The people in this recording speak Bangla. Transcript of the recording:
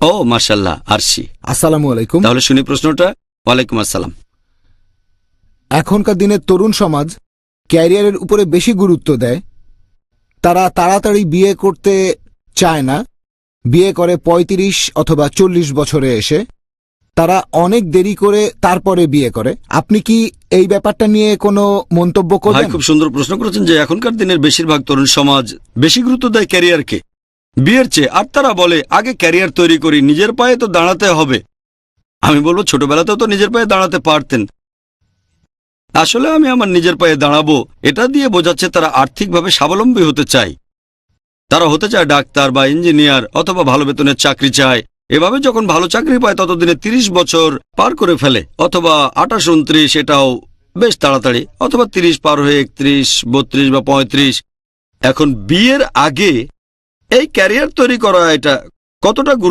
ও মাশাআল্লাহ, আরশি। আসসালামু আলাইকুম। তাহলে শুনি প্রশ্নটা। ওয়ালাইকুম আসসালাম। এখনকার দিনের তরুণ সমাজ ক্যারিয়ারের উপরে বেশি গুরুত্ব দেয়। তারা তাড়াতাড়ি বিয়ে করতে চায় না, বিয়ে করে ৩৫ অথবা ৪০ বছরে এসে। তারা অনেক দেরি করে তারপরে বিয়ে করে। আপনি কি এই ব্যাপারটা নিয়ে কোনো মন্তব্য ভাই করবেন? খুব সুন্দর প্রশ্ন করেছেন যে এখনকার দিনের বেশিরভাগ তরুণ সমাজ বেশি গুরুত্ব দেয় ক্যারিয়ারকে বিয়ের চেয়ে। আর তারা বলে আগে ক্যারিয়ার তৈরি করি, নিজের পায়ে তো দাঁড়াতে হবে। আমি বলবো ছোটবেলাতেও তো নিজের পায়ে দাঁড়াতে পারতেন। আসলে আমি আমার নিজের পায়ে দাঁড়াবো এটা দিয়ে বোঝাচ্ছে তারা আর্থিকভাবে স্বাবলম্বী হতে চায়। তারা হতে চায় ডাক্তার বা ইঞ্জিনিয়ার অথবা ভালো বেতনের চাকরি চায়। এভাবে যখন ভালো চাকরি পায় ততদিনে ৩০ বছর পার করে ফেলে, অথবা ২৮, ২৯, এটাও বেশ তাড়াতাড়ি, অথবা ৩০ পার হয়ে ৩১, ৩২ বা ৩৫। এখন বিয়ের আগে এই ক্যারিয়ার তৈরি করা এটা কতটা